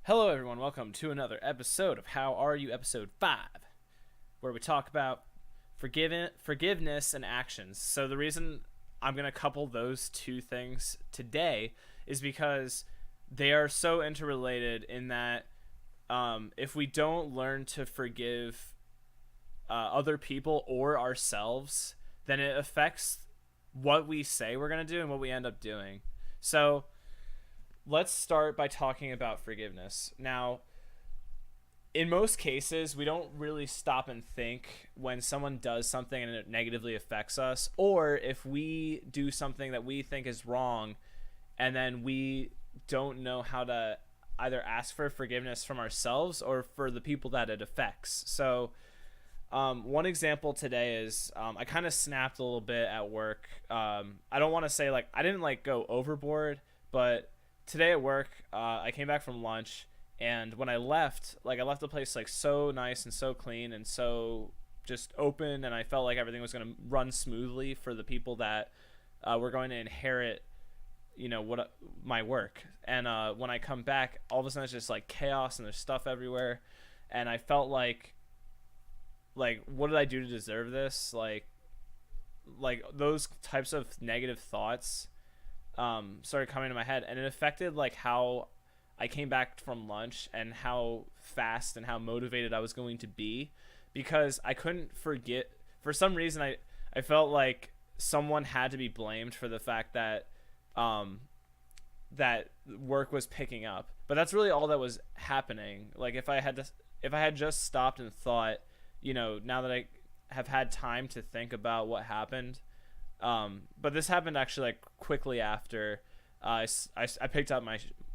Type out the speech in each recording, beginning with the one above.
Hello, everyone. Welcome to another episode of How Are You, episode 5, where we talk about forgiveness and actions. So, the reason I'm going to couple those two things today is because they are so interrelated in that if we don't learn to forgive other people or ourselves, then it affects what we say we're going to do and what we end up doing. So, let's start by talking about forgiveness. Now, in most cases, we don't really stop and think when someone does something and it negatively affects us, or if we do something that we think is wrong and then we don't know how to either ask for forgiveness from ourselves or for the people that it affects. So, one example today is I kind of snapped a little bit at work. I don't want to say like I didn't like go overboard, but today at work, I came back from lunch, and when I left, like I left the place like so nice and so clean and so just open, and I felt like everything was going to run smoothly for the people that were going to inherit, what my work. And when I come back, all of a sudden it's just like chaos and there's stuff everywhere, and I felt like what did I do to deserve this? Like those types of negative thoughts started coming to my head, and it affected like how I came back from lunch and how fast and how motivated I was going to be, because I couldn't forget. For some reason, I felt like someone had to be blamed for the fact that um, that work was picking up. But that's really all that was happening. Like if I had just stopped and thought, now that I have had time to think about what happened, but this happened actually like quickly after I picked up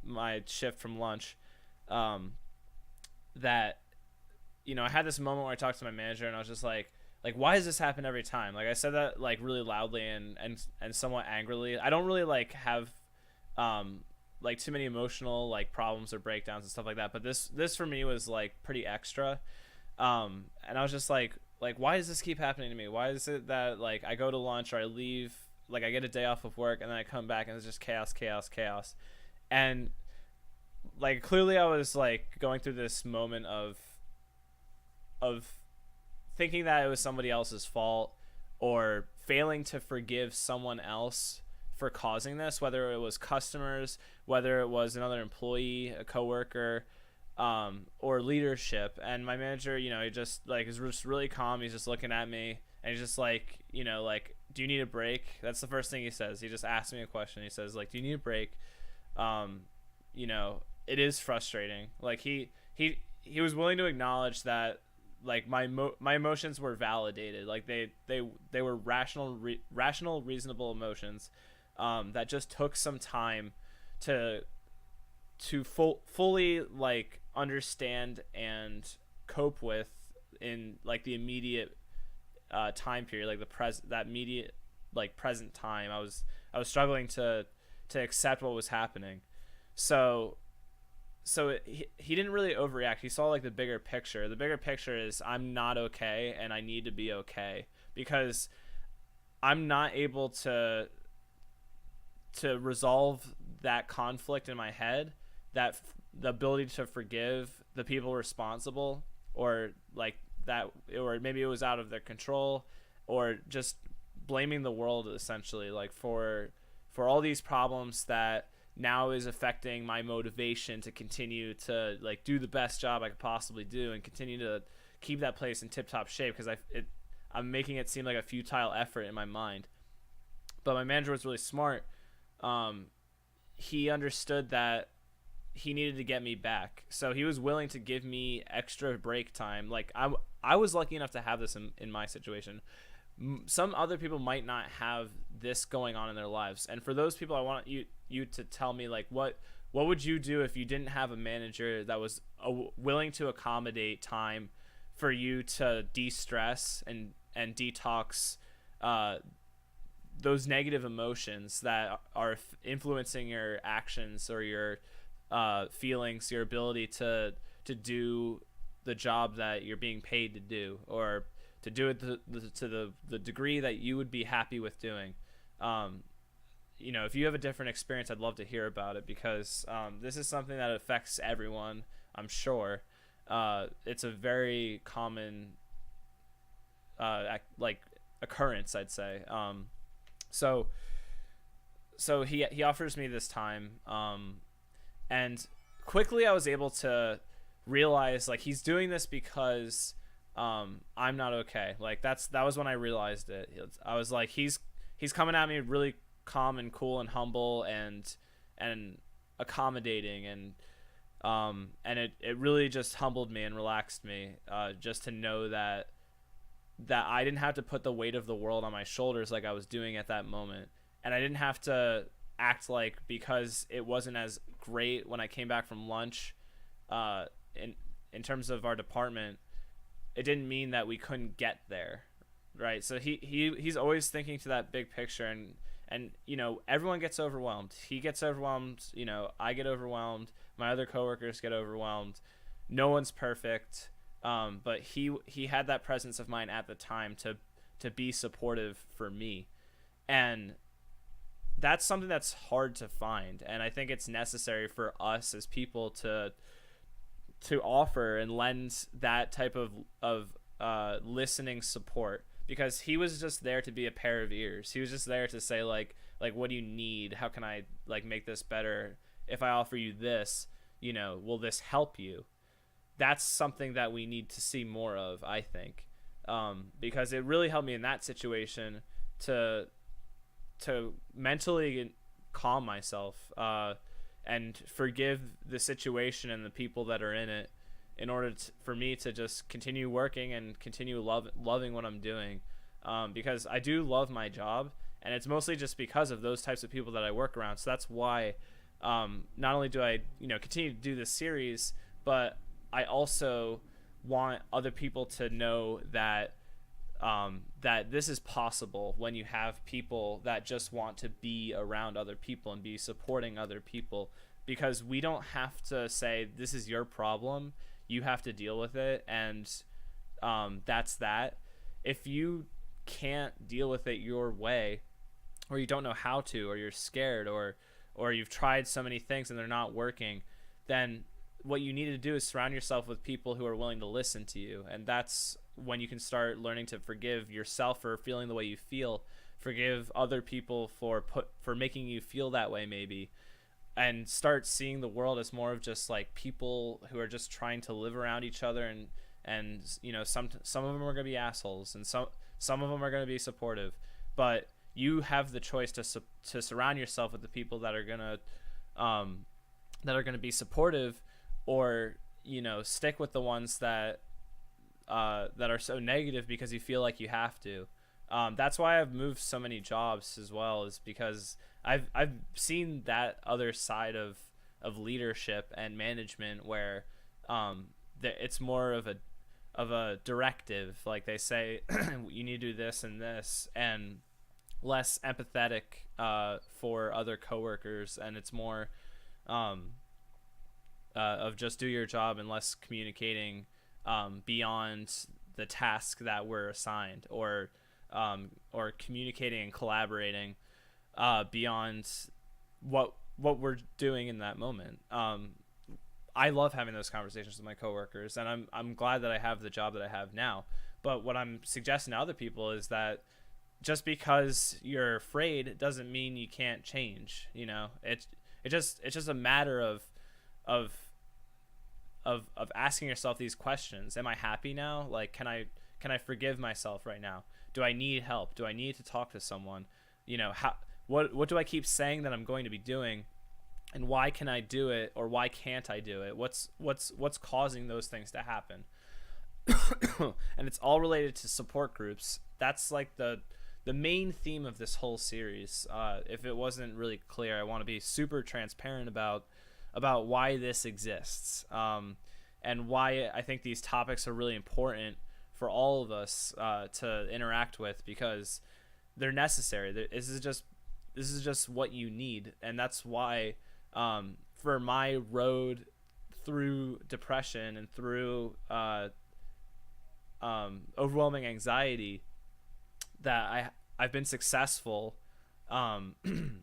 my shift from lunch. Um, that I had this moment where I talked to my manager and I was just like why does this happen every time? Like I said that like really loudly and somewhat angrily. I don't really like have um like too many emotional like problems or breakdowns and stuff like that, but this for me was like pretty extra. And I was just like why does this keep happening to me? Why is it that like I go to lunch or I leave, like I get a day off of work and then I come back and it's just chaos, chaos, chaos. And like clearly I was like going through this moment of thinking that it was somebody else's fault, or failing to forgive someone else for causing this, whether it was customers, whether it was another employee, a coworker, or leadership. And my manager, he just like is just really calm. He's just looking at me and he's just like, like, do you need a break? That's the first thing he says. He just asks me a question. He says like, do you need a break? Um, it is frustrating. Like he was willing to acknowledge that like my emotions were validated. Like they were rational, reasonable emotions, that just took some time to fully like understand and cope with in like the immediate time period, like that immediate like present time. I was struggling to accept what was happening. So he didn't really overreact. He saw like the bigger picture. The bigger picture is I'm not okay and I need to be okay, because I'm not able to resolve that conflict in my head, the ability to forgive the people responsible, or like that, or maybe it was out of their control, or just blaming the world essentially, like for all these problems that now is affecting my motivation to continue to like do the best job I could possibly do and continue to keep that place in tip top shape, because I'm making it seem like a futile effort in my mind. But my manager was really smart. um, he understood that he needed to get me back, so he was willing to give me extra break time. Like I was lucky enough to have this in my situation. Some other people might not have this going on in their lives, and for those people I want you to tell me like what would you do if you didn't have a manager that was willing to accommodate time for you to de-stress and detox uh, those negative emotions that are influencing your actions or your feelings, your ability to do the job that you're being paid to do, or to do it to the degree that you would be happy with doing. Um, if you have a different experience, I'd love to hear about it, because this is something that affects everyone, I'm sure. It's a very common like occurrence, I'd say. So he offers me this time, and quickly I was able to realize, like, he's doing this because I'm not okay. Like, that was when I realized it. I was like, he's coming at me really calm and cool and humble and accommodating, and it really just humbled me and relaxed me, just to know that I didn't have to put the weight of the world on my shoulders like I was doing at that moment, and I didn't have to act like, because it wasn't as great when I came back from lunch, in terms of our department, it didn't mean that we couldn't get there, right? So he's always thinking to that big picture, and everyone gets overwhelmed. He gets overwhelmed, I get overwhelmed, my other coworkers get overwhelmed. No one's perfect, but he had that presence of mind at the time to be supportive for me, and that's something that's hard to find, and I think it's necessary for us as people to offer and lend that type of listening support, because he was just there to be a pair of ears. He was just there to say, like what do you need? How can I, like, make this better? If I offer you this, will this help you? That's something that we need to see more of, I think, because it really helped me in that situation to mentally calm myself, and forgive the situation and the people that are in it, in order for me to just continue working and continue loving what I'm doing, because I do love my job, and it's mostly just because of those types of people that I work around. So that's why, not only do I continue to do this series, but I also want other people to know that that this is possible when you have people that just want to be around other people and be supporting other people, because we don't have to say, this is your problem, you have to deal with it, and that's that. If you can't deal with it your way, or you don't know how to, or you're scared, or you've tried so many things and they're not working, then what you need to do is surround yourself with people who are willing to listen to you. And that's when you can start learning to forgive yourself for feeling the way you feel, forgive other people for making you feel that way, maybe, and start seeing the world as more of just like people who are just trying to live around each other, and some of them are going to be assholes, and some of them are going to be supportive, but you have the choice to surround yourself with the people that are going to be supportive, or stick with the ones that are so negative because you feel like you have to. That's why I've moved so many jobs as well, is because I've seen that other side of leadership and management, where it's more of a directive, like they say, you need to do this and this, and less empathetic for other coworkers, and it's more of just do your job, and less communicating beyond the task that we're assigned, or communicating and collaborating beyond what we're doing in that moment. I love having those conversations with my coworkers, and I'm glad that I have the job that I have now. But what I'm suggesting to other people is that just because you're afraid doesn't mean you can't change. It's just a matter of asking yourself these questions. Am I happy now? Like, can I forgive myself right now? Do I need help? Do I need to talk to someone? What do I keep saying that I'm going to be doing, and why can I do it, or why can't I do it? What's causing those things to happen? And it's all related to support groups. That's like the main theme of this whole series. If it wasn't really clear, I want to be super transparent about why this exists, and why I think these topics are really important for all of us to interact with, because they're necessary. This is just what you need, and that's why for my road through depression and through overwhelming anxiety, that I've been successful um,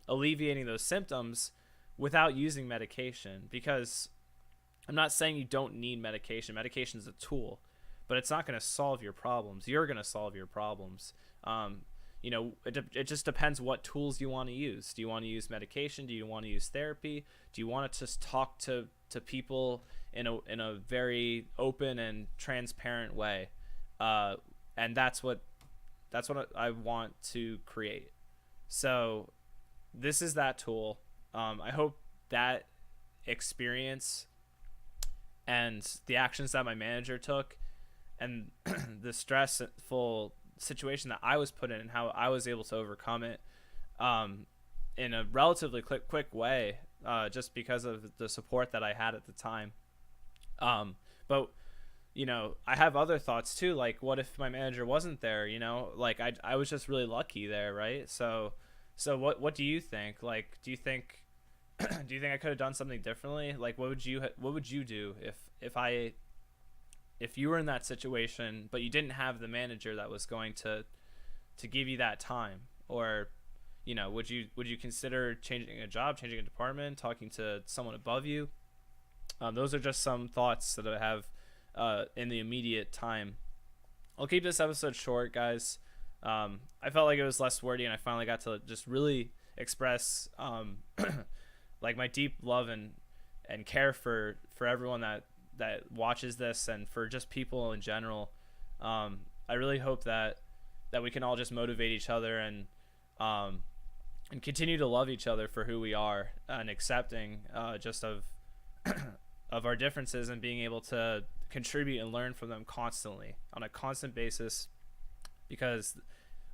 alleviating those symptoms without using medication. Because I'm not saying you don't need medication. Medication is a tool, but it's not going to solve your problems. You're going to solve your problems. It just depends what tools you want to use. Do you want to use medication? Do you want to use therapy? Do you want to just talk to people in a very open and transparent way? And that's what I want to create. So this is that tool. I hope that experience and the actions that my manager took and the stressful situation that I was put in and how I was able to overcome it in a relatively quick way, just because of the support that I had at the time. But I have other thoughts too. Like, what if my manager wasn't there? Like I was just really lucky there, right? So what do you think? Like, do you think do you think I could have done something differently? Like, what would you do if you were in that situation, but you didn't have the manager that was going to give you that time? Or, would you consider changing a job, changing a department, talking to someone above you? Those are just some thoughts that I have in the immediate time. I'll keep this episode short, guys. I felt like it was less wordy, and I finally got to just really express like my deep love and care for everyone that watches this, and for just people in general. I really hope that we can all just motivate each other and continue to love each other for who we are, and accepting just of of our differences, and being able to contribute and learn from them constantly, on a constant basis, because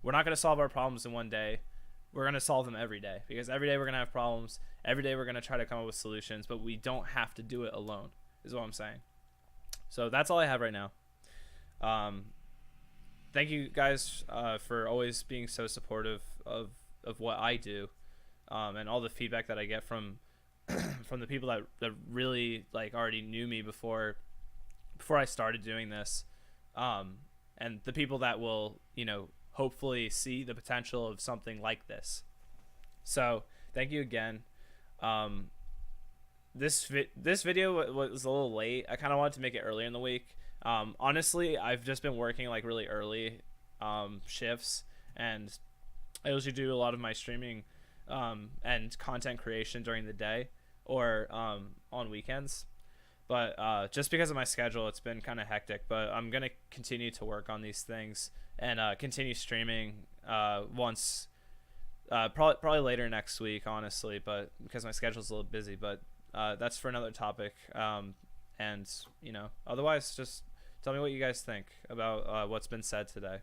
we're not going to solve our problems in one day. We're going to solve them every day, because every day we're going to have problems. Every day we're going to try to come up with solutions, but we don't have to do it alone, is what I'm saying. So that's all I have right now. Thank you guys for always being so supportive of what I do, and all the feedback that I get from from the people that really like already knew me before I started doing this, and the people that will hopefully see the potential of something like this. So thank you again. This video was a little late. I kind of wanted to make it earlier in the week. Honestly, I've just been working like really early shifts, and I usually do a lot of my streaming and content creation during the day, or on weekends. But just because of my schedule, it's been kind of hectic. But I'm going to continue to work on these things, and continue streaming once probably later next week, honestly, but because my schedule's a little busy. But that's for another topic. And otherwise, just tell me what you guys think about what's been said today.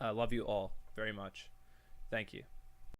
I love you all very much. Thank you.